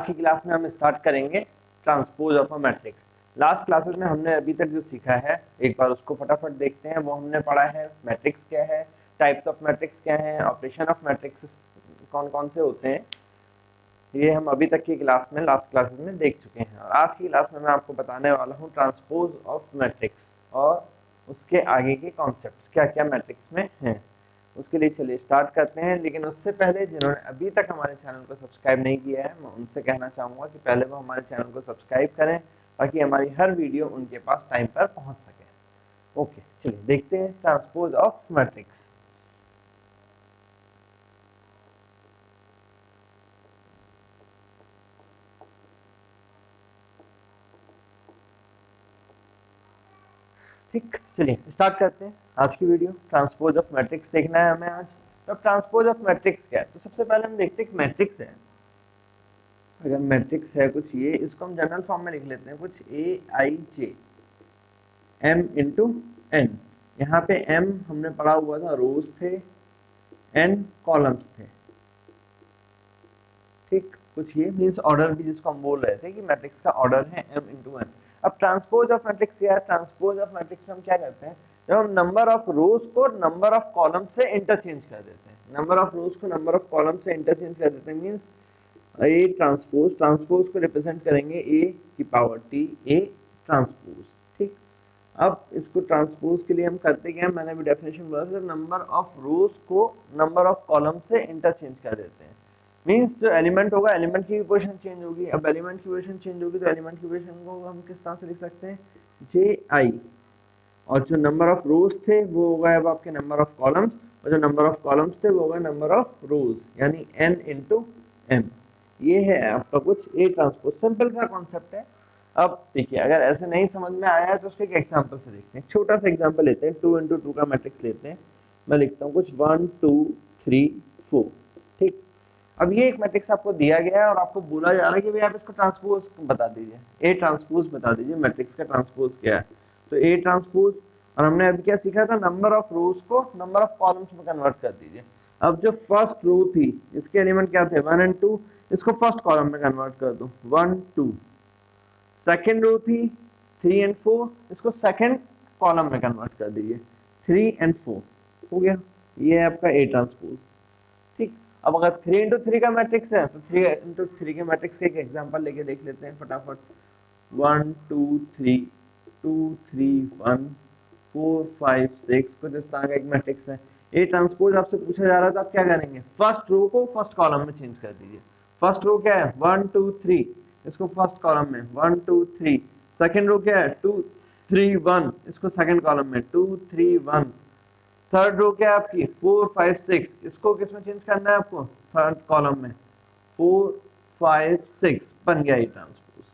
आज की क्लास में हम स्टार्ट करेंगे transpose of a matrix. Last classes में हमने अभी तक जो सीखा है एक बार उसको फटाफट देखते हैं। वो हमने पढ़ा है मैट्रिक्स क्या है, टाइप्स ऑफ मैट्रिक्स क्या है, ऑपरेशन ऑफ मैट्रिक्स कौन कौन से होते हैं, ये हम अभी तक की क्लास में लास्ट क्लासेस में देख चुके हैं। और आज की क्लास में मैं आपको बताने वाला हूँ ट्रांसपोज ऑफ मैट्रिक्स और उसके आगे के कॉन्सेप्ट्स क्या क्या मैट्रिक्स में हैं। उसके लिए चलिए स्टार्ट करते हैं। लेकिन उससे पहले जिन्होंने अभी तक हमारे चैनल को सब्सक्राइब नहीं किया है, मैं उनसे कहना चाहूँगा कि पहले वो हमारे चैनल को सब्सक्राइब करें ताकि हमारी हर वीडियो उनके पास टाइम पर पहुँच सके। ओके, चलिए देखते हैं ट्रांसपोज ऑफ मैट्रिक्स। ठीक, चलिए स्टार्ट करते हैं आज की वीडियो। ट्रांसपोज ऑफ मैट्रिक्स देखना है हमें आज। तो ट्रांसपोज ऑफ मैट्रिक्स क्या है, तो सबसे पहले हम देखते हैं कि मैट्रिक्स है। अगर मैट्रिक्स है कुछ ये, इसको हम जनरल फॉर्म में लिख लेते हैं कुछ ए आई जे एम इंटू एन। यहाँ पे एम हमने पढ़ा हुआ था रोज थे, एन कॉलम्स थे। ठीक, कुछ ये मींस ऑर्डर भी जिसको हम बोल रहे थे कि मैट्रिक्स का ऑर्डर है एम इंटू एन। अब ट्रांसपोज ऑफ मैट्रिक्स क्या है, ट्रांसपोज ऑफ मैट्रिक्स में हम क्या करते हैं, जब हम नंबर ऑफ रोज को नंबर ऑफ कॉलम से इंटरचेंज कर देते हैं, नंबर ऑफ रोज को नंबर ऑफ कॉलम से इंटरचेंज कर देते हैं मींस ए ट्रांसपोज, ट्रांसपोज को रिप्रेजेंट करेंगे ए की पावर टी, ए ट्रांसपोज। ठीक, अब इसको ट्रांसपोज के लिए हम करते क्या है, मैंने अभी डेफिनेशन बोला था, नंबर ऑफ रोज को नंबर ऑफ कॉलम से इंटरचेंज कर देते हैं। मींस जो एलिमेंट होगा एलिमेंट की पोजीशन चेंज होगी। अब एलिमेंट की पोजीशन चेंज होगी तो एलिमेंट की पोजीशन को हम किस तरह से लिख सकते हैं, जे आई, और जो नंबर ऑफ रोज थे वो होगा अब आपके नंबर ऑफ कॉलम्स, और जो नंबर ऑफ कॉलम्स थे वो होगा नंबर ऑफ रोज, यानी एन इंटू एम। ये है आपका कुछ ए ट्रांसपोज, सिंपल सा कॉन्सेप्ट है। अब देखिए अगर ऐसे नहीं समझ में आया है तो उसके एक एग्जांपल से देखते हैं। छोटा सा एग्जांपल लेते हैं, 2 इंटू 2 का मैट्रिक्स लेते हैं। मैं लिखता हूँ कुछ 1 2 3 4। ठीक, अब ये एक मैट्रिक्स आपको दिया गया है और आपको बोला जा रहा है कि भाई आप इसको ट्रांसपोज बता दीजिए, ए ट्रांसपोज बता दीजिए मैट्रिक्स का ट्रांसपोज क्या है। तो ए ट्रांसपोज, और हमने अभी क्या सीखा था, नंबर ऑफ रोज को नंबर ऑफ कॉलम्स में कन्वर्ट कर दीजिए। अब जो फर्स्ट रो थी इसके एलिमेंट क्या थे 1 एंड 2, इसको फर्स्ट कॉलम में कन्वर्ट कर दो 1 2। सेकेंड रो थी 3 एंड 4, इसको सेकेंड कॉलम में कन्वर्ट कर दीजिए 3 एंड 4। हो गया, ये है आपका ए ट्रांसपोज। ठीक, अब अगर 3 इंटू 3 का मैट्रिक्स है तो 3 इंटू 3 के मैट्रिक्स का एक एग्जांपल लेके देख लेते हैं फटाफट। 1 2 3 2 3 1 4 5 6, कुछ इस तरह का एक मैट्रिक्स है। ए ट्रांसपोज आपसे पूछा जा रहा था, आप क्या करेंगे, फर्स्ट रो को फर्स्ट कॉलम में चेंज कर दीजिए। फर्स्ट रो क्या है 1 2 3, इसको फर्स्ट कॉलम में 1 2 3। सेकंड रो क्या है 2 3 1, इसको सेकंड कॉलम में 2 3 1। थर्ड रो क्या है आपकी 4 5 6, इसको किस में चेंज करना है आपको, थर्ड कॉलम में 4 5 6, बन गया ए ट्रांसपोज।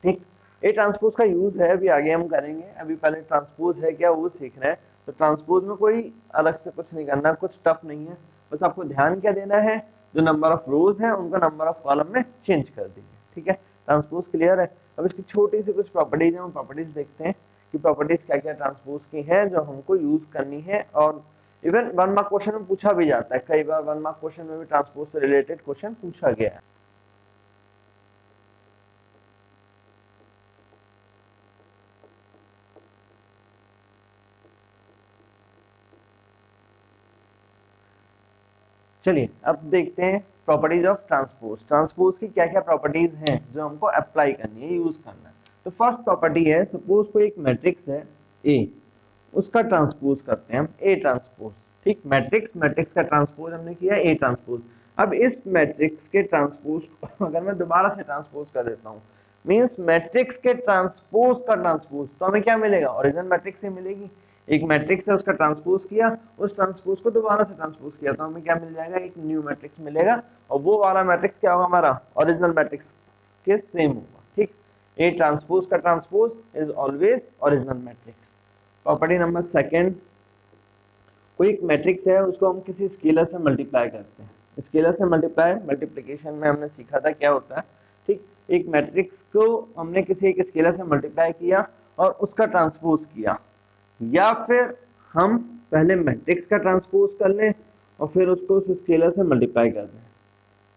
ठीक, ए ट्रांसपोज का यूज है अभी आगे हम करेंगे, अभी पहले ट्रांसपोज है क्या वो सीख रहे हैं। तो ट्रांसपोज में कोई अलग से कुछ नहीं करना, कुछ टफ नहीं है, बस आपको ध्यान क्या देना है, जो नंबर ऑफ रोज है उनको नंबर ऑफ कॉलम में चेंज कर दीजिए। ठीक है, ट्रांसपोज क्लियर है। अब इसकी छोटी सी कुछ प्रॉपर्टीज है, हम प्रॉपर्टीज देखते हैं कि प्रॉपर्टीज क्या क्या ट्रांसपोज की हैं जो हमको यूज करनी है। और इवन 1 मार्क क्वेश्चन में पूछा भी जाता है, कई बार 1 मार्क क्वेश्चन में भी ट्रांसपोज से रिलेटेड क्वेश्चन पूछा गया है। चलिए अब देखते हैं प्रॉपर्टीज ऑफ ट्रांसपोज। ट्रांसपोज की क्या क्या प्रॉपर्टीज हैं जो हमको अप्लाई करनी है, यूज करना है। तो फर्स्ट प्रॉपर्टी है, सपोज कोई एक मैट्रिक्स है ए, उसका ट्रांसपोज करते हैं हम ए ट्रांसपोज। ठीक, मैट्रिक्स, मैट्रिक्स का ट्रांसपोज हमने किया ए ट्रांसपोज। अब इस मैट्रिक्स के ट्रांसपोज अगर मैं दोबारा से ट्रांसपोज कर देता हूँ, मींस मैट्रिक्स के ट्रांसपोज का ट्रांसपोज, तो हमें क्या मिलेगा, ओरिजिनल मैट्रिक्स से मिलेगी। एक मैट्रिक्स है उसका ट्रांसपोज किया, उस ट्रांसपोज को दोबारा से ट्रांसपोज किया, तो हमें क्या मिल जाएगा, एक न्यू मैट्रिक्स मिलेगा। और वो वाला मैट्रिक्स क्या होगा हमारा, ओरिजिनल मैट्रिक्स के सेम होगा। ठीक, ए ट्रांसपोज का transpose is always original matrix. Property number second, कोई एक मैट्रिक्स है उसको हम किसी स्केलर से मल्टीप्लाई करते हैं। स्केलर से मल्टीप्लाई, मल्टीप्लिकेशन में हमने सीखा था क्या होता है। ठीक, एक मैट्रिक्स को हमने किसी एक स्केलर से मल्टीप्लाई किया और उसका ट्रांसपोज किया, या फिर हम पहले मैट्रिक्स का ट्रांसपोज कर लें और फिर उसको उस स्केलर से मल्टीप्लाई कर दें,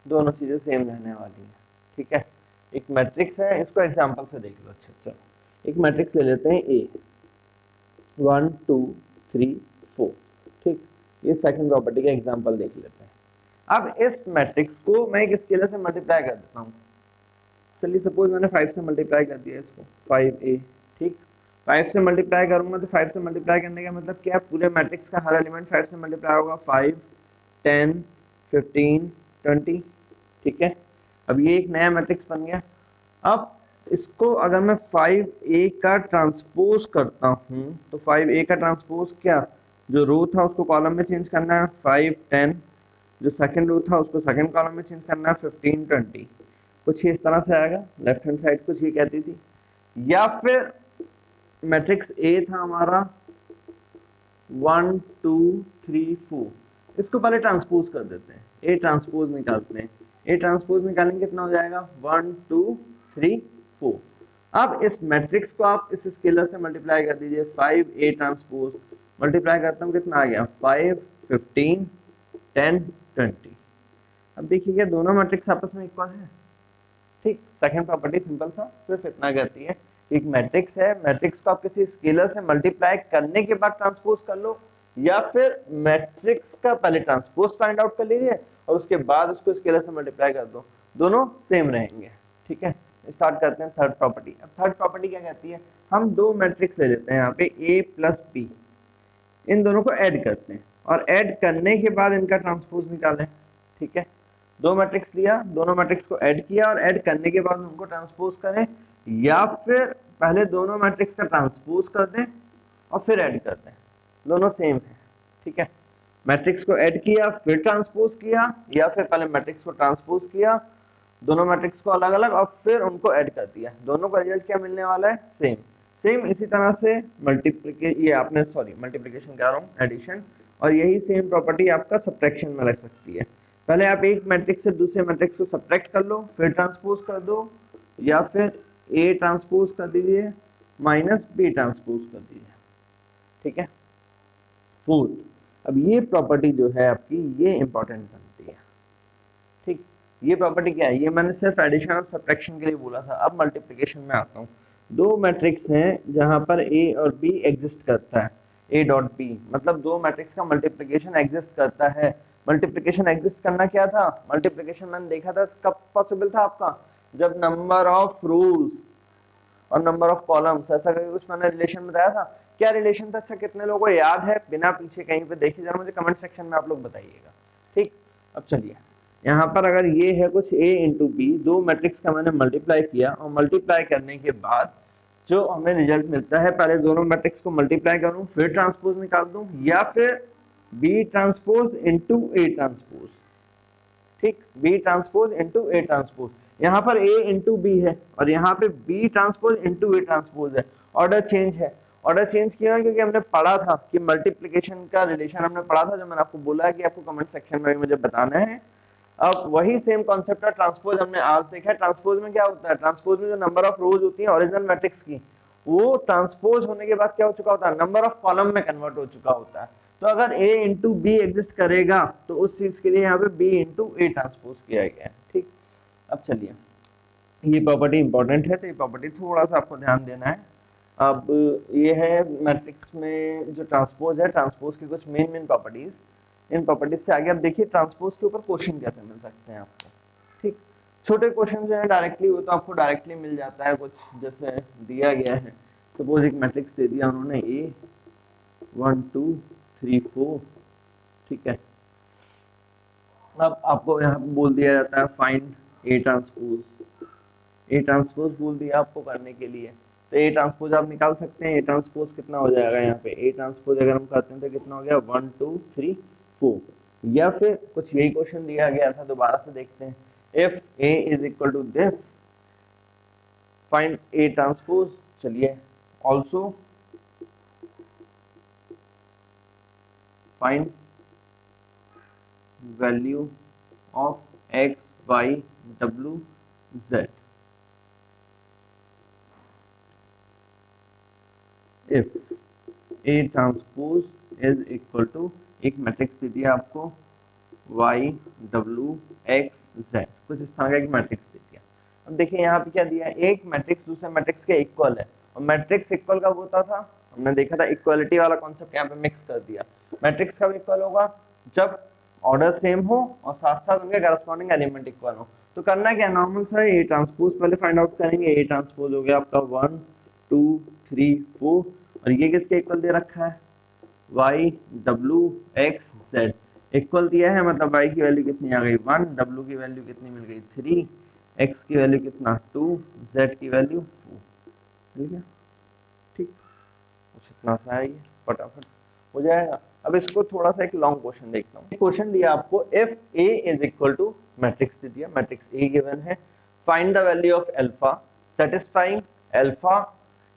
दोनों चीजें सेम रहने वाली है। ठीक है, एक मैट्रिक्स है, इसको एग्जांपल से देख लो। अच्छा चलो एक मैट्रिक्स ले लेते हैं ए 1 2 3 4, ठीक, ये सेकंड प्रॉपर्टी का एग्जांपल देख लेते हैं। अब इस मैट्रिक्स को मैं एक स्केलर से मल्टीप्लाई कर देता हूँ। चलिए सपोज मैंने 5 से मल्टीप्लाई कर दिया इसको 5a, ठीक, 5 से मल्टीप्लाई करूंगा तो 5 से मल्टीप्लाई करने का मतलब क्या, पूरे मैट्रिक्स का हर एलिमेंट 5 से मल्टीप्लाई होगा, 5 10 15 20, ठीक है। अब ये एक नया मैट्रिक्स बन गया। अब इसको अगर मैं 5a का ट्रांसपोज करता हूं तो 5a का ट्रांसपोज क्या, जो रो था उसको कॉलम में चेंज करना है 5 10, जो सेकंड रो था उसको सेकंड कॉलम में चेंज करना है 15 20, कुछ इस तरह से आएगा। लेफ्ट हैंड साइड कुछ ये कहती थी। या फिर मैट्रिक्स ए था हमारा 1 2 3 4, इसको पहले ट्रांसपोज कर देते हैं, ए ट्रांसपोज निकालते हैं। ए ट्रांसपोज निकालेंगे कितना हो जाएगा 1 2 3 4। अब इस मैट्रिक्स को आप इस स्केलर से मल्टीप्लाई कर दीजिए, 5a ट्रांसपोज मल्टीप्लाई करता हूँ कितना आ गया 5 15 10 20। अब देखिए दोनों मैट्रिक्स आपस में इक्वल है, ठीक। सेकंड प्रॉपर्टी सिंपल सा सिर्फ इतना कहती है, एक मैट्रिक्स है, मैट्रिक्स को आप किसी स्केलर से मल्टीप्लाई करने के बाद ट्रांसपोज कर लो, या फिर मैट्रिक्स का पहले ट्रांसपोज फाइंड आउट कर लीजिए और उसके बाद उसको स्केलर से मल्टीप्लाई कर दो, दोनों सेम रहेंगे, ठीक है। स्टार्ट करते हैं थर्ड प्रॉपर्टी। अब थर्ड प्रॉपर्टी क्या कहती है, हम दो मैट्रिक्स ले लेते हैं यहाँ पे a प्लस बी, इन दोनों को ऐड करते हैं और ऐड करने के बाद इनका ट्रांसपोज निकालें, ठीक है। दो मैट्रिक्स लिया, दोनों मैट्रिक्स को ऐड किया और ऐड करने के बाद उनको ट्रांसपोज करें, या फिर पहले दोनों मैट्रिक्स का ट्रांसपोज कर दें और फिर ऐड कर दें, दोनों सेम है, ठीक है। मैट्रिक्स को ऐड किया फिर ट्रांसपोज किया, या फिर पहले मैट्रिक्स को ट्रांसपोज किया, दोनों मैट्रिक्स को अलग अलग और फिर उनको ऐड कर दिया, दोनों का रिजल्ट क्या मिलने वाला है, सेम। सेम इसी तरह से मल्टीप्लिकेशन कह रहा हूँ, एडिशन, और यही सेम प्रॉपर्टी आपका सब्ट्रैक्शन में लग सकती है। पहले आप एक मैट्रिक्स से दूसरे मैट्रिक्स को सब्ट्रैक्ट कर लो फिर ट्रांसपोज कर दो, या फिर a ट्रांसपोज कर दीजिए माइनस b ट्रांसपोज कर दीजिए, ठीक है। फोर्थ, अब ये प्रॉपर्टी जो है आपकी ये इंपॉर्टेंट बनती है, ठीक। ये प्रॉपर्टी क्या है, ये मैंने सिर्फ एडिशन और सब्ट्रैक्शन के लिए बोला था। अब मल्टीप्लिकेशन में आता हूँ। दो मैट्रिक्स हैं जहां पर a और b एग्जिस्ट करता है, a डॉट b, मतलब दो मैट्रिक्स का मल्टीप्लिकेशन एग्जिस्ट करता है। मल्टीप्लिकेशन एग्जिस्ट करना क्या था, मल्टीप्लिकेशन मैंने देखा था कब पॉसिबल था आपका, जब नंबर ऑफ रोज और नंबर ऑफ कॉलम्स, ऐसा करके कुछ मैंने रिलेशन बताया था। क्या रिलेशन था, अच्छा कितने लोगों को याद है, बिना पीछे कहीं पे देखे जरा मुझे कमेंट सेक्शन में आप लोग बताइएगा, ठीक। अब चलिए यहाँ पर अगर ये है कुछ a इंटू बी, दो मैट्रिक्स का मैंने मल्टीप्लाई किया और मल्टीप्लाई करने के बाद जो हमें रिजल्ट मिलता है, पहले दोनों मैट्रिक्स को मल्टीप्लाई करूं फिर ट्रांसपोज निकाल दूं, या फिर b transpose into a transpose, ठीक, b transpose into a transpose. यहाँ पर a इंटू बी है और यहाँ पे b transpose into a transpose है। ऑर्डर चेंज है, ऑर्डर चेंज किया क्योंकि हमने पढ़ा था कि मल्टीप्लिकेशन का रिलेशन हमने पढ़ा था, जो मैंने आपको बोला है कि आपको कमेंट सेक्शन में भी मुझे बताना है। अब वही सेम कॉन्सेप्ट है, ट्रांसपोज हमने आज देखा है। ट्रांसपोज में क्या होता है, ट्रांसपोज में जो नंबर ऑफ रोज होती है ओरिजिनल मैट्रिक्स की, वो ट्रांसपोज होने के बाद क्या हो चुका होता है, नंबर ऑफ कॉलम में कन्वर्ट हो चुका होता है। तो अगर a इंटू बी एग्जिस्ट करेगा तो उस चीज के लिए यहाँ पे b इंटू ए ट्रांसपोज किया गया है, ठीक। अब चलिए ये प्रॉपर्टी इंपॉर्टेंट है, तो ये प्रॉपर्टी थोड़ा सा आपको ध्यान देना है। अब ये है मैट्रिक्स में जो ट्रांसपोज है, ट्रांसपोज की कुछ मेन प्रॉपर्टीज। इन प्रॉपर्टीज से आगे आप देखिए ट्रांसपोज के ऊपर क्वेश्चन कैसे मिल सकते हैं आपको, ठीक। छोटे क्वेश्चन जो है डायरेक्टली वो तो आपको डायरेक्टली मिल जाता है, कुछ जैसे दिया गया है, सपोज एक मैट्रिक्स दे दिया उन्होंने a 1 2 3 4, ठीक है। अब आपको यहाँ पे बोल दिया जाता है find a transpose, A transpose बोल दिया आपको करने के लिए, तो ए ट्रांसपोज आप निकाल सकते हैं। ए ट्रांसपोज कितना हो जाएगा, यहाँ पे ए ट्रांसपोज अगर हम करते हैं तो कितना हो गया 1 2 3 4, या फिर कुछ यही क्वेश्चन दिया गया था, दोबारा से देखते हैं। If A is equal to this find A transpose, चलिए also find value of x y w z if A transpose is equal to, एक मैट्रिक्स दे दिया आपको y w x z, कुछ इस तरह का एक मैट्रिक्स दे दिया। अब देखिए यहाँ पे क्या दिया है, एक मैट्रिक्स दूसरे मैट्रिक्स के इक्वल है, और मैट्रिक्स इक्वल कब होता था, हमने देखा था इक्वालिटी वाला कॉन्सेप्ट यहाँ पे मिक्स कर दिया। मैट्रिक्स कब इक्वल होगा, जब ऑर्डर सेम हो और साथ साथ उनके करस्पॉन्डिंग एलिमेंट इक्वल हो। तो करना क्या, नॉर्मल सा ए ट्रांसपोज पहले फाइंड आउट करेंगे। ए ट्रांसपोज हो गया आपका 1 2 3 4, और ये किसके इक्वल दे रखा है, y w x z equal दिया है, मतलब y की वैल्यू कितनी आ गई 1, w की वैल्यू कितनी मिल गई 3, x की वैल्यू कितना 2, z की वैल्यू 4। ठीक है, ठीक, कुछ इतना सा है, ये फटाफट हो जाएगा। अब इसको थोड़ा सा एक लॉन्ग क्वेश्चन देखता हूँ। क्वेश्चन दिया आपको, if a is equal to matrix दे दिया, मैट्रिक्स a गिवन है, find the value of alpha satisfying alpha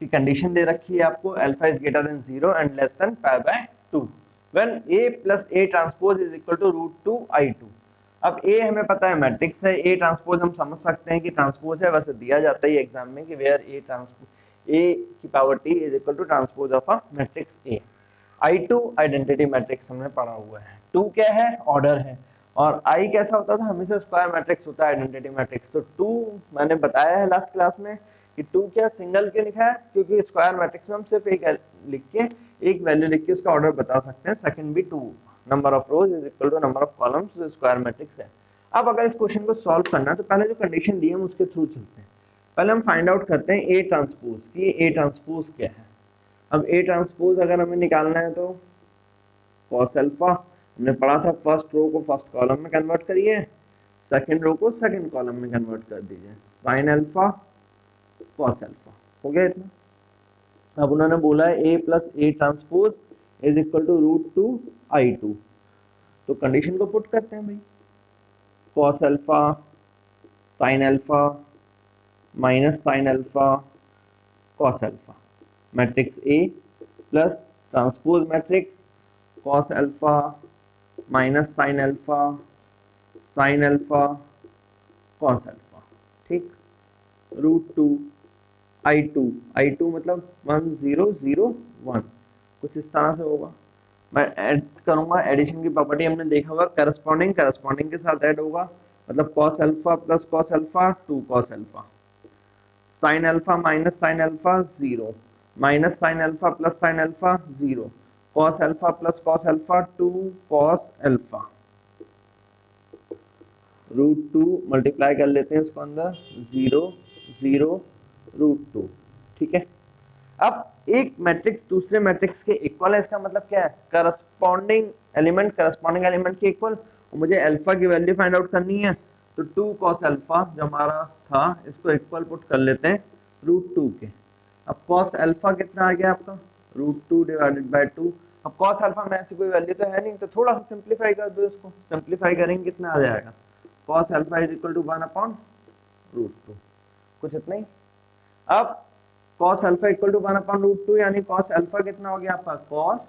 की कंडीशन दे रखी है आपको, alpha is greater than 0 and less than pi by 2 when a plus a transpose is equal to √2 i2। अब a हमें पता है मैट्रिक्स है, a ट्रांसपोज हम समझ सकते हैं कि ट्रांसपोज है, वैसे दिया जाता है एग्जाम में कि वेयर a ट्रांसपोज a की power t is equal to transpose of a matrix a। I2 identity matrix हमने पढ़ा हुआ है, 2 क्या है, ऑर्डर है, और I कैसा होता था, हमेशा स्क्वायर मैट्रिक्स होता है आइडेंटिटी मैट्रिक्स। तो 2 मैंने बताया है लास्ट क्लास में कि 2 क्या सिंगल क्यों लिखा है, क्योंकि स्क्वायर मैट्रिक्स में हम सिर्फ एक लिख के, एक वैल्यू लिख के उसका ऑर्डर बता सकते हैं। सेकंड भी 2, number of rows is equal to number of columns, जो स्क्वायर मैट्रिक्स है। अब अगर इस क्वेश्चन को सॉल्व करना है तो पहले जो कंडीशन दी है हम उसके थ्रू चलते हैं। पहले हम फाइंड आउट करते हैं ए ट्रांसपोज की, ए ट्रांसपोज क्या है। अब ए ट्रांसपोज अगर हमें निकालना है तो cos अल्फा, हमने पढ़ा था फर्स्ट रो को फर्स्ट कॉलम में कन्वर्ट करिए, सेकंड रो को सेकंड कॉलम में कन्वर्ट कर दीजिए, sin अल्फा cos अल्फा, हो गया इतना। अब उन्होंने बोला है a plus a transpose is equal to √2 i2, तो कंडीशन को पुट करते हैं भाई, cos alpha sin alpha minus sin alpha cos alpha, matrix A plus transpose matrix cos alpha minus sin alpha sin alpha cos alpha, ठीक, √2 i2 मतलब 1 0 0 1, कुछ इस तरह से होगा। मैं ऐड करूंगा, एडिशन की प्रॉपर्टी हमने देखा होगा, करस्पॉन्डिंग करस्पॉन्डिंग के साथ ऐड होगा, मतलब cos alpha plus cos alpha 2 cos alpha, sin alpha minus sin alpha 0, minus sin alpha plus sin alpha 0, cos alpha plus cos alpha 2 cos alpha, √2 multiply कर लेते हैं इसको अंदर, 0 0 √2, ठीक है। अब एक मैट्रिक्स दूसरे मैट्रिक्स के इक्वल है, इसका मतलब क्या है, करस्पॉन्डिंग एलिमेंट के इक्वल। मुझे अल्फा की वैल्यू फाइंड आउट करनी है, तो 2 cos अल्फा जो हमारा था इसको इक्वल पुट कर लेते हैं √2 के। अब cos अल्फा कितना आ गया आपका, √2 डिवाइडेड बाय 2। अब cos अल्फा में ऐसी कोई वैल्यू तो है नहीं, तो थोड़ा सा सिंप्लीफाई कर दो इसको, सिंप्लीफाई करेंगे कितना आ जाएगा, cos alpha is equal to 1/√2, कुछ इतना ही। अब cos अल्फा इक्वल टू 1/√2 यानी cos अल्फा कितना हो गया आपका, cos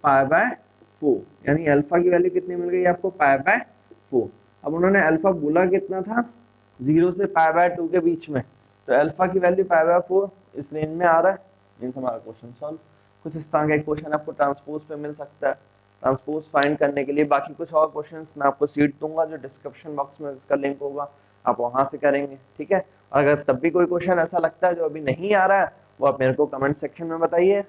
π/4, यानी अल्फा की वैल्यू कितनी मिल गई आपको, π/4। अब उन्होंने अल्फा बोला कितना था, 0 से π/2 के बीच में, तो अल्फा की वैल्यू π/4 इस रेंज में आ रहा है, मींस हमारा क्वेश्चन सॉल्व। कुछ इस तरह का क्वेश्चन आपको ट्रांसपोज पे मिल सकता है, ट्रांसपोज फाइंड करने के लिए। बाकी कुछ और क्वेश्चंस मैं आपको सीट दूंगा जो डिस्क्रिप्शन बॉक्स में इसका लिंक होगा, आप वहां से करेंगे, ठीक है। अगर तब भी कोई क्वेश्चन ऐसा लगता है जो अभी नहीं आ रहा है, वो आप मेरे को कमेंट सेक्शन में बताइए,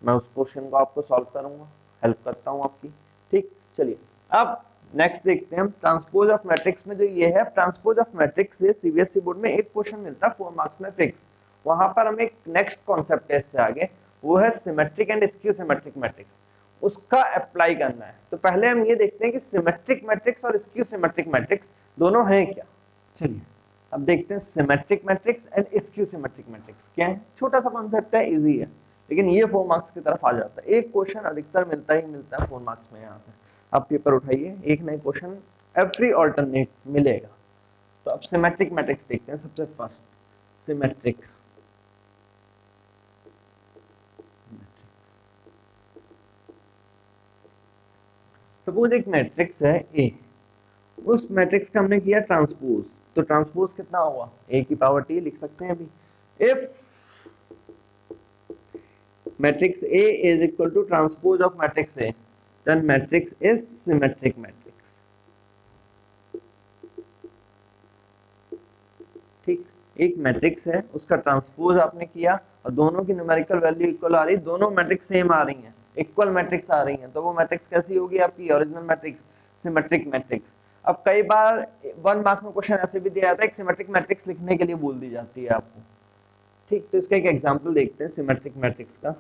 मैं उस क्वेश्चन को आपको सॉल्व करूंगा, हेल्प करता हूँ आपकी, ठीक। चलिए अब नेक्स्ट देखते हैं हम ट्रांसपोज ऑफ मैट्रिक्स में। जो ये है ट्रांसपोज ऑफ मैट्रिक्स से सीबीएसई बोर्ड में एक क्वेश्चन मिलता है 4 मार्क्स में फिक्स, वहां पर हम एक नेक्स्ट कॉन्सेप्ट है इससे आगे, वो है symmetric and skew symmetric matrix, उसका अप्लाई करना है। तो पहले हम ये देखते हैं कि सिमेट्रिक मैट्रिक्स और स्क्यू सिमेट्रिक मैट्रिक्स दोनों हैं क्या। चलिए अब देखते हैं symmetric matrix and skew symmetric matrix क्या है। छोटा सा कॉन्सेप्ट है, इजी है, लेकिन ये 4 मार्क्स की तरफ आ जाता है। एक क्वेश्चन अधिकतर मिलता ही मिलता है 4 मार्क्स में, यहाँ से आप पेपर उठाइए, एक नए क्वेश्चन एवरी ऑल्टरनेट मिलेगा। तो अब सिमेट्रिक मैट्रिक्स देखते हैं। सबसे फर्स्ट सिमेट्रिक, सपोज एक मैट्रिक्स है ए, उस मैट्रिक्स का हमने किया ट्रांसपोज, तो ट्रांसपोज कितना होगा, ए की पावर टी लिख सकते हैं अभी। If matrix A is equal to transpose of matrix A, then matrix is symmetric matrix, ठीक। एक मैट्रिक्स है, उसका ट्रांसपोज आपने किया और दोनों की न्यूमेरिकल वैल्यू इक्वल आ रही, दोनों मैट्रिक्स सेम आ रही हैं, इक्वल मैट्रिक्स आ रही हैं, तो वो मैट्रिक्स कैसी होगी आपकी ओरिजिनल मैट्रिक्स, सिमेट्रिक मैट्रिक्स। अब कई बार 1 मार्क्स में क्वेश्चन ऐसे भी दिया जाता है, एक सिमेट्रिक मैट्रिक्स लिखने के लिए बोल दी जाती है आपको, ठीक। तो इसका एक एग्जांपल देखते हैं सिमेट्रिक मैट्रिक्स का।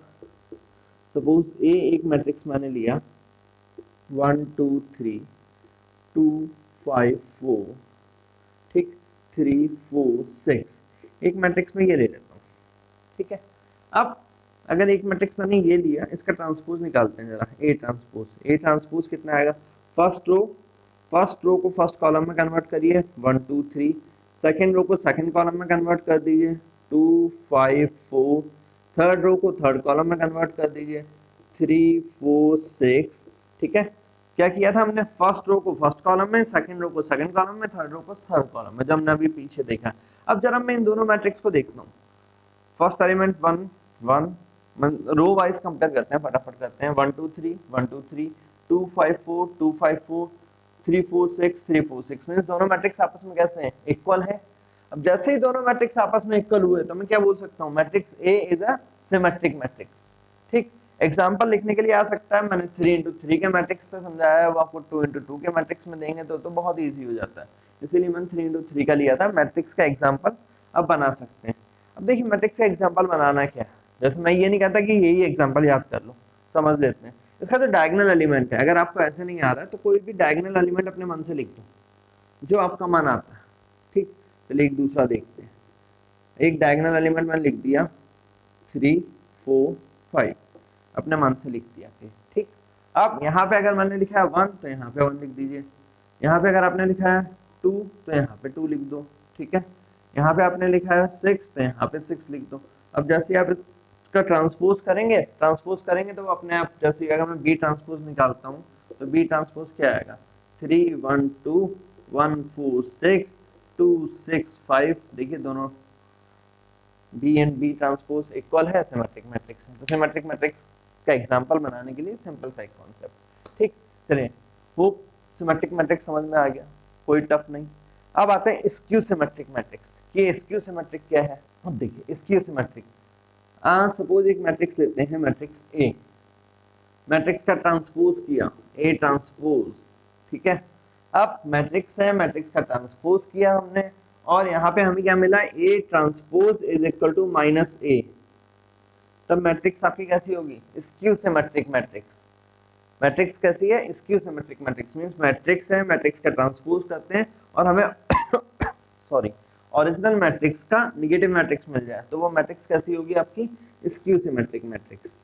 सपोज ए एक मैट्रिक्स मैंने लिया 1 2 3 2 5 4, ठीक, 3 4 6, एक मैट्रिक्स में ये ले लेता हूँ, ठीक है। अब अगर एक मैट्रिक्स मैंने ये लिया, इसका ट्रांसपोज निकालते हैं जरा, ए ट्रांसपोज, ए ट्रांसपोज कितना आएगा, फर्स्ट रो को फर्स्ट कॉलम में कन्वर्ट करिए 1 2 3, सेकंड रो को सेकंड कॉलम में कन्वर्ट कर दीजिए 2 5 4, थर्ड रो को थर्ड कॉलम में कन्वर्ट कर दीजिए 3 4 6, ठीक है। क्या किया था हमने, फर्स्ट रो को फर्स्ट कॉलम में, सेकंड रो को सेकंड कॉलम में, थर्ड रो को थर्ड कॉलम में, जो हमने अभी पीछे देखा। अब जरा मैं इन दोनों मैट्रिक्स को देखता हूँ, first element 1 1, row wise compare करते हैं, फटाफट करते हैं, 1 2 3 1 2 3 2 5 4 2 5 4 3 4 6 3 4 6, मींस दोनों मैट्रिक्स आपस में कैसे हैं, इक्वल है। अब जैसे ही दोनों मैट्रिक्स आपस में इक्वल हुए तो मैं क्या बोल सकता हूँ, matrix A is a symmetric matrix, ठीक। एग्जांपल लिखने के लिए आ सकता है, मैंने 3 into 3 के मैट्रिक्स से समझाया है, वो आपको 2 into 2 के मैट्रिक्स में देंगे तो बहुत इजी हो जाता है, इसीलिए मैंने 3 into 3 का लिया था। मैट्रिक्स का एग्जांपल अब बना सकते हैं। अब देखिए मैट्रिक्स का एग्जांपल बनाना क्या है, जैसे मैं ये नहीं कहता कि यही एग्जांपल याद कर लो, समझ लेते हैं। इसका जो डायगोनल एलिमेंट है, अगर आपको ऐसे नहीं आ रहा है तो कोई भी डायगोनल एलिमेंट अपने मन से लिख दो जो आपका मन आता है, ठीक। चलिए एक दूसरा देखते हैं, एक डायगोनल एलिमेंट मैंने लिख दिया 3 4 5, अपने मन से लिख दिया, ठीक। अब यहाँ पे अगर मैंने लिखा है 1 तो यहाँ पे 1 लिख दीजिए, यहाँ पे अगर आपने लिखा है 2 तो यहाँ पे 2 लिख दो, ठीक है। यहाँ पे आपने लिखा है 6 तो यहाँ पे 6 लिख दो। अब जैसे आप इसका ट्रांसपोज करेंगे तो अपने आप, जैसे अगर मैं बी ट्रांसपोज निकालता हूँ तो बी ट्रांसपोज क्या आएगा, 3 1 2 1 4 6 2 6 5, देखिए दोनों B and B transpose equal है, सिमेट्रिक मैट्रिक्स है। तो सिमेट्रिक मैट्रिक्स का एग्जांपल बनाने के लिए सिंपल सा कॉन्सेप्ट, ठीक। चलिए होप सिमेट्रिक मैट्रिक्स समझ में आ गया, कोई टफ नहीं। अब आते हैं स्क्यू सिमेट्रिक मैट्रिक्स। ये स्क्यू सिमेट्रिक क्या है, अब देखिए स्क्यू सिमेट्रिक, सपोज एक मैट्रिक्स लेते हैं, मैट्रिक्स ए, मैट्रिक्स का ट्रांसपोज किया ए ट्रांसपोज, ठीक है। अब मैट्रिक्स है, मैट्रिक्स का ट्रांसपोज किया हमने और यहाँ पे हमें क्या मिला, A transpose is equal to minus A, तब मैट्रिक्स आपकी कैसी होगी, स्क्यू सिमेट्रिक मैट्रिक्स। मैट्रिक्स कैसी है, skew symmetric matrix, means matrix है, मैट्रिक्स का ट्रांसपोज करते हैं और हमें सॉरी ओरिजिनल मैट्रिक्स का नेगेटिव मैट्रिक्स मिल जाए तो वो मैट्रिक्स कैसी होगी आपकी, skew symmetric matrix.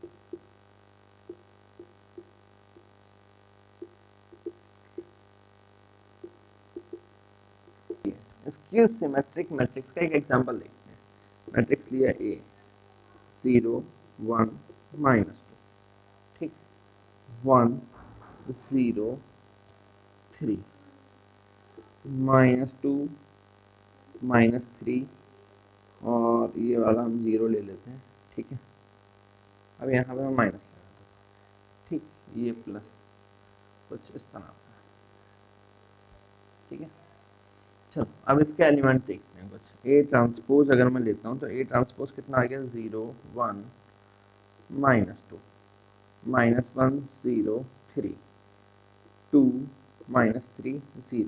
Skew symmetric matrix का एक एग्जांपल देखते हैं। मैट्रिक्स लिया ए 0 1 -2, ठीक, 1 0 3 -2 -3 और ये वाला हम 0 ले लेते हैं, ठीक है। अब यहाँ पे हम माइनस लगा देते हैं, ठीक, ये प्लस, कुछ इस तरह से, ठीक है। चलो अब इसके एलिमेंट देखते हैं कुछ। ए ट्रांसपोज अगर मैं लेता हूँ तो ए ट्रांसपोज कितना आ गया, 0 1 -2 -1 0 3 2 -3 0।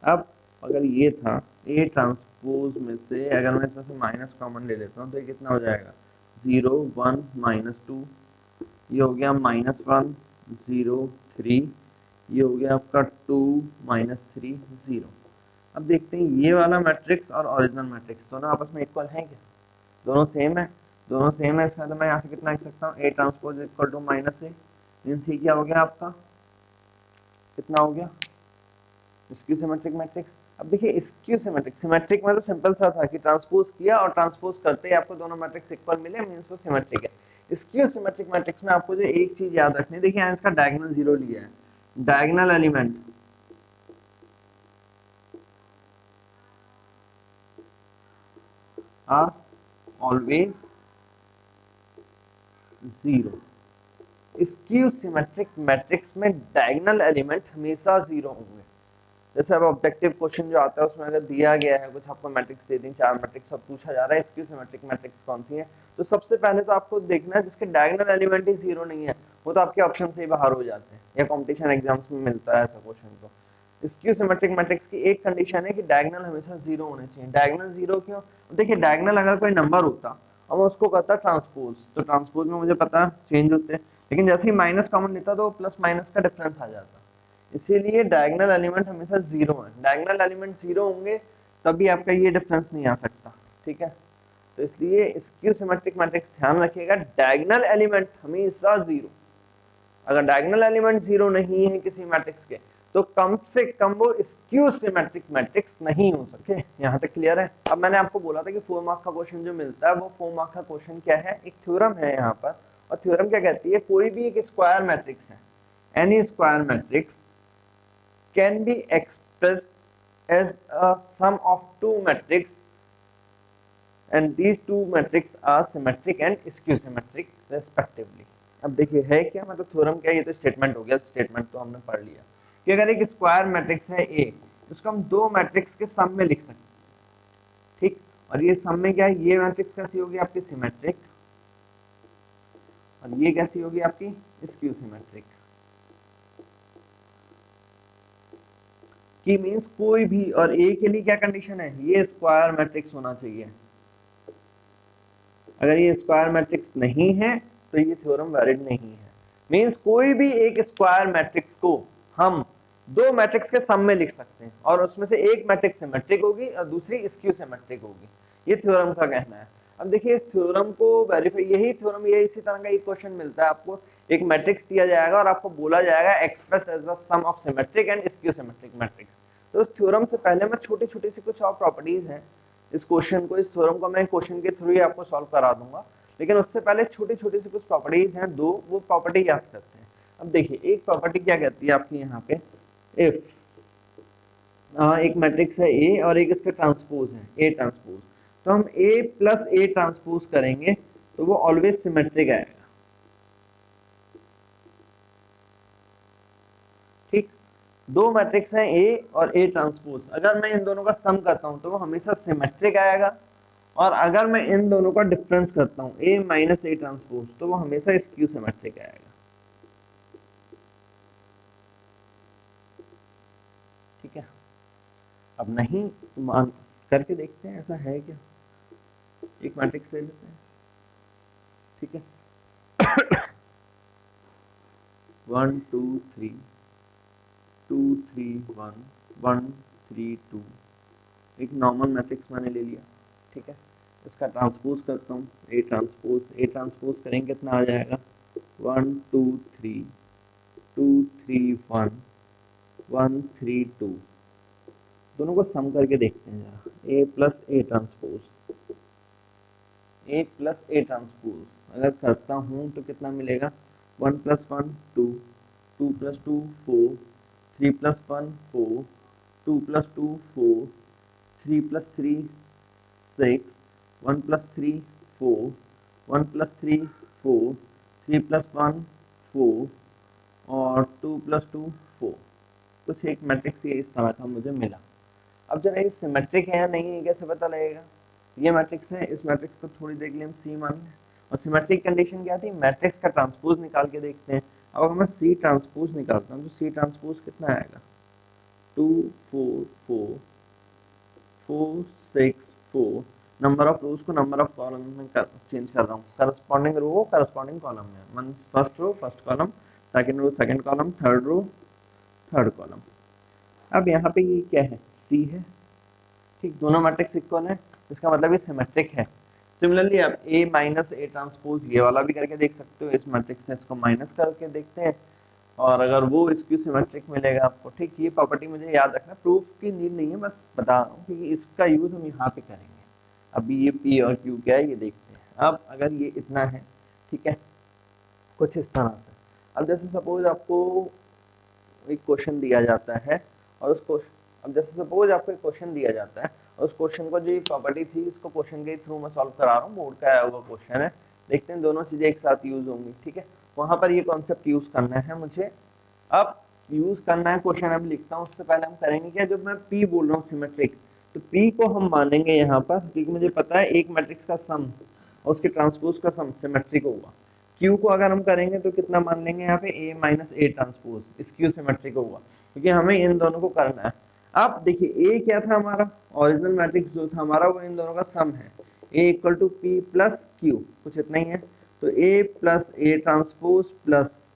अब अगर ये था ए ट्रांसपोज में से, अगर मैं इसमें से माइनस कॉमन ले लेता हूँ तो ये कितना हो जाएगा, 0 1 -2, ये हो गया -1 0 3, ये हो गया आपका 2 -3 0। अब देखते हैं ये वाला मैट्रिक्स और ओरिजिनल मैट्रिक्स दोनों आपस में इक्वल हैं क्या, दोनों सेम है, दोनों सेम है। इसका तो मैं यहाँ से कितना लिख सकता हूँ, A transpose equal to minus A, means ये क्या हो गया आपका, कितना हो गया, स्क्यू सिमेट्रिक मैट्रिक्स। अब देखिए स्क्यू सिमेट्रिक, सिमेट्रिक में तो सिंपल सा था कि ट्रांसपोज किया और ट्रांसपोज करते ही आपको दोनों मैट्रिक्स इक्वल मिले, मींस वो सिमेट्रिक है। स्क्यू सिमेट्रिक मैट्रिक्स में आपको जो एक चीज याद रखनी है, देखिए इसका डायगोनल 0 लिया है, diagonal element are always 0। Skew symmetric matrix में डायगोनल एलिमेंट हमेशा 0 होंगे, जैसे अब ऑब्जेक्टिव क्वेश्चन जो आता है उसमें अगर दिया गया है कुछ, आपको मैट्रिक्स दे दी 4 मैट्रिक्स और पूछा जा रहा है स्क्यू सिमेट्रिक मैट्रिक्स कौन सी है, तो सबसे पहले तो आपको देखना है जिसके डायगोनल एलिमेंट ही 0 नहीं है, वो तो आपके ऑप्शन से ही बाहर हो जाते हैं, या कंपटीशन एग्जाम्स में मिलता है ऐसा क्वेश्चन। तो स्क्यू सिमेट्रिक मैट्रिक्स की एक कंडीशन है कि डायगोनल हमेशा 0 होने चाहिए। डायगोनल 0 क्यों? देखिए डायगोनल अगर कोई नंबर होता और मैं उसको कहता ट्रांसपोज, तो ट्रांसपोज में मुझे पता चेंज होते हैं, लेकिन जैसे ही माइनस कॉमन लेता तो प्लस माइनस का डिफरेंस आ जाता, इसीलिए डायगोनल एलिमेंट हमेशा 0 है। डायगोनल एलिमेंट 0 होंगे तभी आपका ये डिफरेंस नहीं आ सकता, ठीक है। तो इसलिए स्क्यू सिमेट्रिक मैट्रिक्स ध्यान रखिएगा, डायगोनल एलिमेंट हमेशा 0। अगर डायगोनल एलिमेंट 0 नहीं है किसी मैट्रिक्स के तो कम से कम वो स्क्यू सिमेट्रिक मैट्रिक्स नहीं हो सके। यहाँ तक क्लियर है? अब मैंने आपको बोला था कि 4 मार्क का क्वेश्चन जो मिलता है वो 4 मार्क का क्वेश्चन क्या है, एक थ्योरम है यहाँ पर, और थ्योरम क्या कहती है, कोई भी एक स्क्वायर मैट्रिक्स है, N E square matrix can be expressed as a sum of two matrices and these two matrices are symmetric and skew symmetric respectively। अब देखिए है क्या, मतलब थ्योरम क्या है, ये तो स्टेटमेंट हो गया, स्टेटमेंट तो हमने पढ़ लिया कि अगर एक स्क्वायर मैट्रिक्स है A, उसको हम दो मैट्रिक्स के सम में लिख सकते हैं, ठीक। और ये सम में क्या है, ये मैट्रिक्स कैसी होगी आपकी सिमेट्रिक, और ये कैसी होगी आपकी स्क्यू सिमेट्रिक। कि मींस कोई भी, और ए के लिए क्या कंडीशन है, ये स्क्वायर मैट्रिक्स होना चाहिए। अगर ये स्क्वायर मैट्रिक्स नहीं है तो ये थ्योरम वैलिड नहीं है। मींस कोई भी एक स्क्वायर मैट्रिक्स को हम दो मैट्रिक्स के सम में लिख सकते हैं और उसमें से एक मैट्रिक्स सिमेट्रिक होगी और दूसरी स्क्यू सिमेट्रिक होगी, ये थ्योरम का कहना है। अब देखिए इस थ्योरम को वेरीफाई, यही थ्योरम, ये इसी तरह का एक क्वेश्चन मिलता है आपको, एक मैट्रिक्स दिया जाएगा और आपको बोला जाएगा express as the sum of symmetric and skew symmetric matrix. तो उस थ्योरम से पहले मैं छोटी छोटी सी कुछ और प्रॉपर्टीज हैं इस क्वेश्चन को, इस थ्योरम को मैं क्वेश्चन के थ्रू ही आपको सॉल्व करा दूंगा, लेकिन उससे पहले छोटी छोटी सी कुछ प्रॉपर्टीज हैं दो, वो प्रॉपर्टी याद करते हैं। अब देखिए एक प्रॉपर्टी क्या कहती है आपकी यहाँ पे, इफ एक मैट्रिक्स है ए और एक इसका ट्रांसपोज है ए ट्रांसपोज, तो हम ए प्लस ए ट्रांसपोज करेंगे तो वो ऑलवेज सिमेट्रिक आएगा, ठीक। दो मैट्रिक्स हैं ए और ए ट्रांसपोज, अगर मैं इन दोनों का सम करता हूं तो वो हमेशा सिमेट्रिक आएगा, और अगर मैं इन दोनों का डिफरेंस करता हूं ए माइनस ए ट्रांसपोज तो वो हमेशा स्क्यू सिमेट्रिक आएगा, ठीक है। अब नहीं मान करके देखते हैं ऐसा है क्या, एक मैट्रिक्स ले लेते हैं, ठीक है। 1 2 3 2 3 1 1 3 2, एक नॉर्मल मैट्रिक्स मैंने ले लिया, ठीक है। इसका ट्रांसपोज करता हूँ, ए ट्रांसपोज करेंगे कितना आ जाएगा, 1 2 3 2 3 1 1 3 2, दोनों को सम करके देखते हैं जरा, ए प्लस ए ट्रांसपोज अगर करता हूँ तो कितना मिलेगा, 1 plus 1 2, 2 plus 2 4, 3 plus 1 4, 2 plus 2 4, 3 plus 3 6, 1 plus 3 4, 1 plus 3 4, 3 plus 1 4 और 2 प्लस 2 4, कुछ एक मैट्रिक्स ये इस तरह का मुझे मिला। अब जरा ये सिमेट्रिक है या नहीं है कैसे पता लगेगा, ये मैट्रिक्स है, इस मैट्रिक्स को थोड़ी देख लें सी मान लें, और सिमेट्रिक कंडीशन क्या थी, मैट्रिक्स का ट्रांसपोज निकाल के देखते हैं। अब अगर मैं सी ट्रांसपोज निकालता हूँ तो सी ट्रांसपोज कितना आएगा, 2 4 4 4 6 4, नंबर ऑफ रोज को नंबर ऑफ कॉलम में चेंज कर रहा हूँ, करस्पॉन्डिंग रो को करस्पॉन्डिंग कॉलम में, first row first column, second row second column, third row third column. अब यहाँ पे ये क्या है, सी है, ठीक, दोनों मैट्रिक्स इक्वल है, इसका मतलब ये सिमेट्रिक है। सिमिलरली आप ए माइनस ए ट्रांसपोज ये वाला भी करके देख सकते हो, इस मैट्रिक्स से इसको माइनस करके देखते हैं, और अगर वो इसकी सिमेट्रिक मिलेगा आपको, ठीक। ये प्रॉपर्टी मुझे याद रखना, प्रूफ की नीड नहीं है, बस बता रहा हूँ क्योंकि इसका यूज हम यहाँ पे करेंगे। अभी ये पी और क्यू क्या है ये देखते हैं। अब अगर ये इतना है, ठीक है, कुछ इस तरह से, अब जैसे सपोज आपको एक क्वेश्चन दिया जाता है और उस क्वेश्चन, अब जैसे सपोज आपको एक क्वेश्चन दिया जाता है और उस क्वेश्चन को जो प्रॉपर्टी थी इसको क्वेश्चन के थ्रू मैं सॉल्व करा रहा हूँ, बोर्ड का आया हुआ क्वेश्चन है, देखते हैं दोनों चीजें एक साथ यूज होंगी, ठीक है। वहां पर ये कॉन्सेप्ट यूज करना है मुझे। अब यूज करना है क्वेश्चन अभी लिखता हूँ उससे पहले हम करेंगे क्या, जब मैं P बोल रहा हूँ सिमेट्रिक, तो P को हम मानेंगे यहाँ पर, क्योंकि मुझे पता है एक मैट्रिक्स का सम और उसके ट्रांसपोज का सम सिमेट्रिक होगा। Q को अगर हम करेंगे तो कितना मान लेंगे यहाँ पे A माइनस ए ट्रांसपोज, इस Q सिमेट्रिक होगा, क्योंकि हमें इन दोनों को करना है। अब देखिए A क्या था हमारा, ओरिजिनल मैट्रिक्स जो था हमारा वो इन दोनों का सम है, A equal to P plus Q, कुछ इतना ही है। तो A plus A transpose plus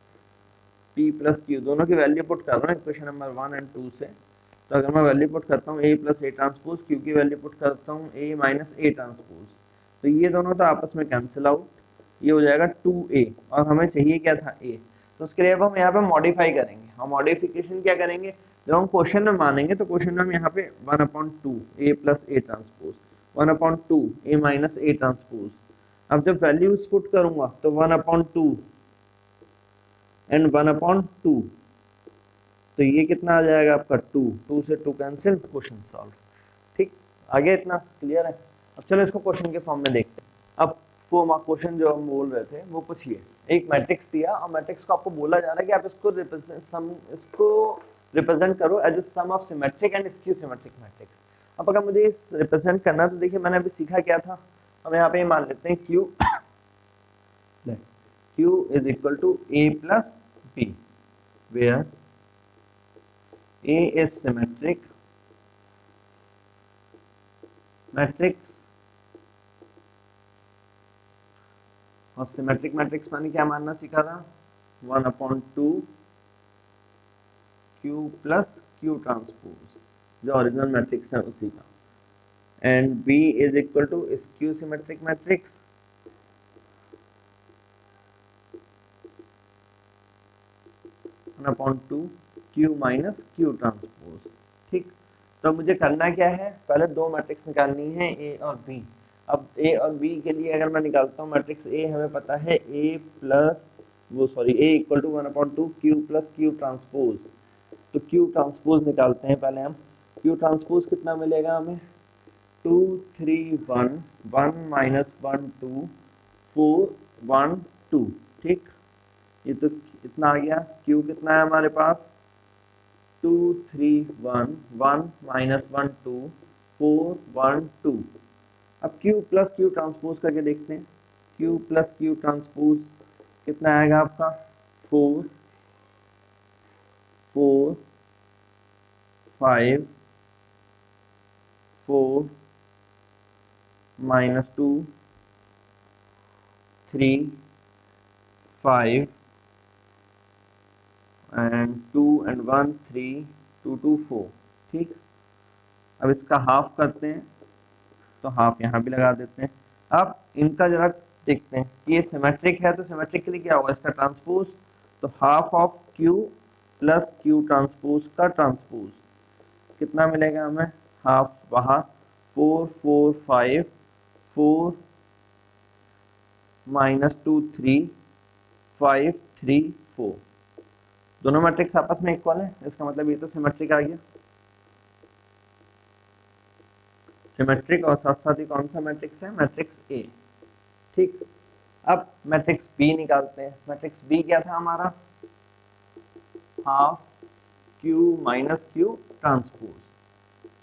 P plus Q, दोनों की वैल्यू पुट कर रहा हूँ इक्वेशन नंबर 1 एंड 2 से। तो अगर मैं वैल्यू पुट करता हूँ A plus A transpose, Q की वैल्यू पुट करता हूँ A माइनस ए ट्रांसपोज, तो ये दोनों तो आपस में कैंसिल आउट, ये हो जाएगा 2A, और हमें चाहिए क्या था A। तो उसके लिए अब हम यहाँ पे मॉडिफाई करेंगे। हम मॉडिफिकेशन क्या करेंगे, जब हम क्वेश्चन में मानेंगे तो क्वेश्चन में हम यहाँ पे 1/2 A plus A transpose, 1/2 A minus A transpose. अब जब वैल्यूज पुट करूंगा तो 1/2 एंड 1/2, तो ये कितना आ जाएगा आपका 2 से 2 कैंसिल, क्वेश्चन सॉल्व। ठीक, आगे इतना क्लियर है। अब चलो इसको क्वेश्चन के फॉर्म में देखते हैं। अब वो क्वेश्चन जो हम बोल रहे थे वो कुछ ये, एक मैट्रिक्स दिया और मैट्रिक्स को आपको बोला जा रहा है कि आप इसको रिप्रेजेंट करो as a sum of symmetric and skew symmetric matrix. अब अगर मुझे इस रिप्रेजेंट करना, तो देखिए मैंने अभी सीखा क्या था, हम यहाँ पे मान लेते हैं Q is equal to A plus B, where A is symmetric matrix, और सिमेट्रिक मैट्रिक्स मैंने क्या मानना सीखा था, 1/2 Q प्लस Q ट्रांसपोज, जो ओरिजिनल मैट्रिक्स है उसी का, and B is equal to skew symmetric matrix, 1/2 Q minus Q transpose. ठीक, तो मुझे करना क्या है, पहले दो मैट्रिक्स निकालनी है A और B। अब A और B के लिए अगर मैं निकालता हूँ मैट्रिक्स A, हमें पता है A equal to 1/2 Q plus Q transpose. तो Q ट्रांसपोज निकालते हैं पहले हम। Q ट्रांसपोज कितना मिलेगा हमें, 2 3 1 1 माइनस 1 2 4 1 2। ठीक, ये तो इतना आ गया। Q कितना है हमारे पास, 2 3 1 1 माइनस 1 2 4 1 2। अब Q प्लस Q ट्रांसपोज करके देखते हैं। Q प्लस Q ट्रांसपोज कितना आएगा आपका, 4 4 5 4 माइनस 2 3 5 एंड 2 एंड 1 3 2 2 4। ठीक, अब इसका हाफ करते हैं, तो हाफ यहाँ भी लगा देते हैं। अब इनका जरा देखते हैं कि ये सिमेट्रिक है, तो सिमेट्रिक के लिए क्या होगा, इसका ट्रांसपोज, तो half of Q plus Q transpose का ट्रांसपोज कितना मिलेगा हमें, हाफ बाहर, 4 4 5 4 माइनस 2 3 5 3 4। दोनों मैट्रिक्स आपस में इक्वल है, इसका मतलब ये तो सिमेट्रिक आ गया, सिमेट्रिक, और साथ साथ ही कौन सा मैट्रिक्स है, मैट्रिक्स A। ठीक, अब मैट्रिक्स B निकालते हैं। मैट्रिक्स B क्या था हमारा, half Q minus Q transpose,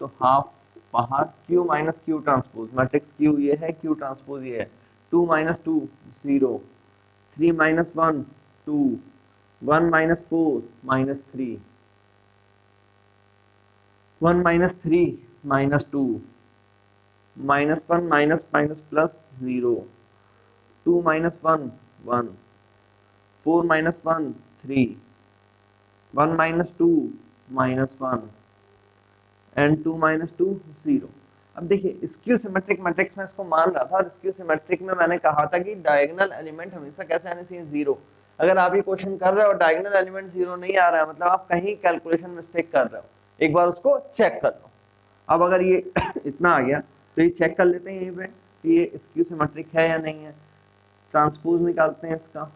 तो हाफ बाहर, Q minus Q transpose, matrix Q ये है, Q ट्रांसपोज ये है, 2 minus 2 0, 3 minus 1 2, 1 minus 4 minus 3, 1 minus 3 minus 2, minus 1 minus minus plus 0, 2 minus 1 1, 4 minus 1 3, 1 minus 2 minus 1 and 2 minus 2 0। अब देखिए स्क्यू सिमेट्रिक मैट्रिक्स में इसको मान रहा था, और स्क्यू सिमेट्रिक में मैंने कहा था कि डायगोनल एलिमेंट हमेशा कैसे आने चाहिए, 0। अगर आप ये क्वेश्चन कर रहे हो और डायगोनल एलिमेंट 0 नहीं आ रहा है, मतलब आप कहीं कैलकुलेशन मिस्टेक कर रहे हो, एक बार उसको चेक कर लो। अब अगर ये इतना आ गया तो ये चेक कर लेते हैं यहीं पे कि ये स्क्यू सिमेट्रिक है या नहीं है। ट्रांसपोज निकालते हैं इसका,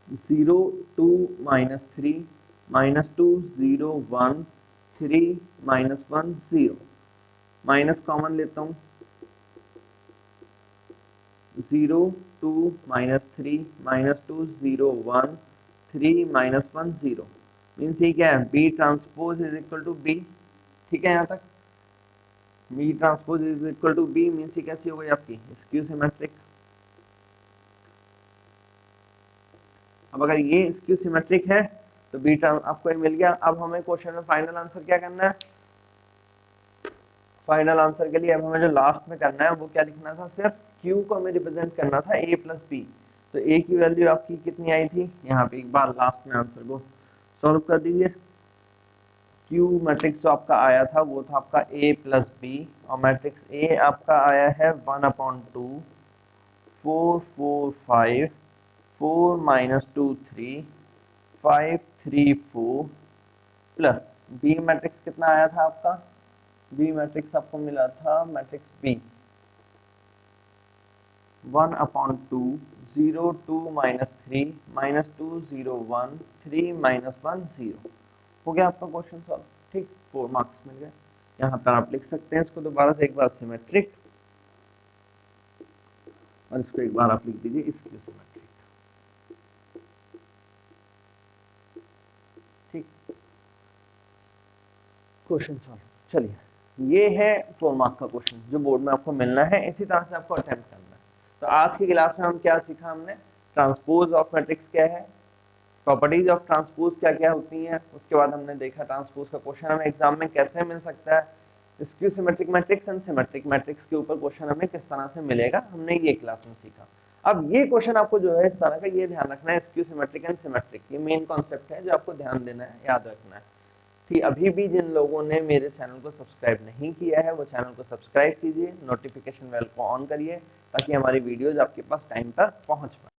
0 2 minus 3 minus 2 0 1 3 minus 1 0, minus common लेता हूँ, 0 2 माइनस 3 माइनस 2 0 1 3 माइनस 1 0, मीन्स ये क्या है, B transpose is equal to B. ठीक है, यहाँ तक B transpose is equal to B means ये कैसी हो गई आपकी स्क्यू सिमेट्रिक। अब अगर ये स्क्यू सिमेट्रिक है तो बी आपको ये मिल गया। अब हमें क्वेश्चन में फाइनल आंसर क्या करना है, फाइनल आंसर के लिए अब हमें जो लास्ट में करना है वो क्या लिखना था, सिर्फ Q को हमें रिप्रेजेंट करना था A प्लस बी। तो A की वैल्यू आपकी कितनी आई थी, यहाँ पे एक बार लास्ट में आंसर को सॉल्व कर दीजिए। Q मैट्रिक्स जो आपका आया था वो था आपका A प्लस बी, और मैट्रिक्स A आपका आया है 1/2 4 4 5 4 -2 3 5 3 4 प्लस बी मैट्रिक्स कितना आया था आपका, बी मैट्रिक्स आपको मिला था मैट्रिक्स बी 1/2 0 2 -3 -2 0 1 3 -1 0। हो गया आपका क्वेश्चन सॉल्व। ठीक, 4 मार्क्स मिल गए। यहाँ पर आप लिख सकते हैं इसको दोबारा से एक बार सिमेट्रिक, और इसको एक बार आप लिख दीजिए इसके सिमेट्रिक। ठीक, क्वेश्चन सॉल्व। चलिए, ये है 4 मार्क का क्वेश्चन जो बोर्ड में आपको मिलना है, इसी तरह से आपको अटेम्प्ट करना है। तो आज की क्लास में हम क्या सीखा, हमने ट्रांसपोज ऑफ मैट्रिक्स क्या है, प्रॉपर्टीज ऑफ ट्रांसपोज क्या क्या होती हैं, उसके बाद हमने देखा ट्रांसपोज का क्वेश्चन हमें एग्जाम में कैसे मिल सकता है, skew symmetric matrix and symmetric matrix के ऊपर क्वेश्चन हमें किस तरह से मिलेगा, हमने ये क्लास में सीखा। अब ये क्वेश्चन आपको जो है इस तरह का ये ध्यान रखना है, स्क्यू सिमेट्रिक एंड सिमेट्रिक, ये मेन कॉन्सेप्ट है जो आपको ध्यान देना है, याद रखना है। कि अभी भी जिन लोगों ने मेरे चैनल को सब्सक्राइब नहीं किया है वो चैनल को सब्सक्राइब कीजिए, नोटिफिकेशन बेल को ऑन करिए ताकि हमारी वीडियोज आपके पास टाइम पर पहुंच पाए।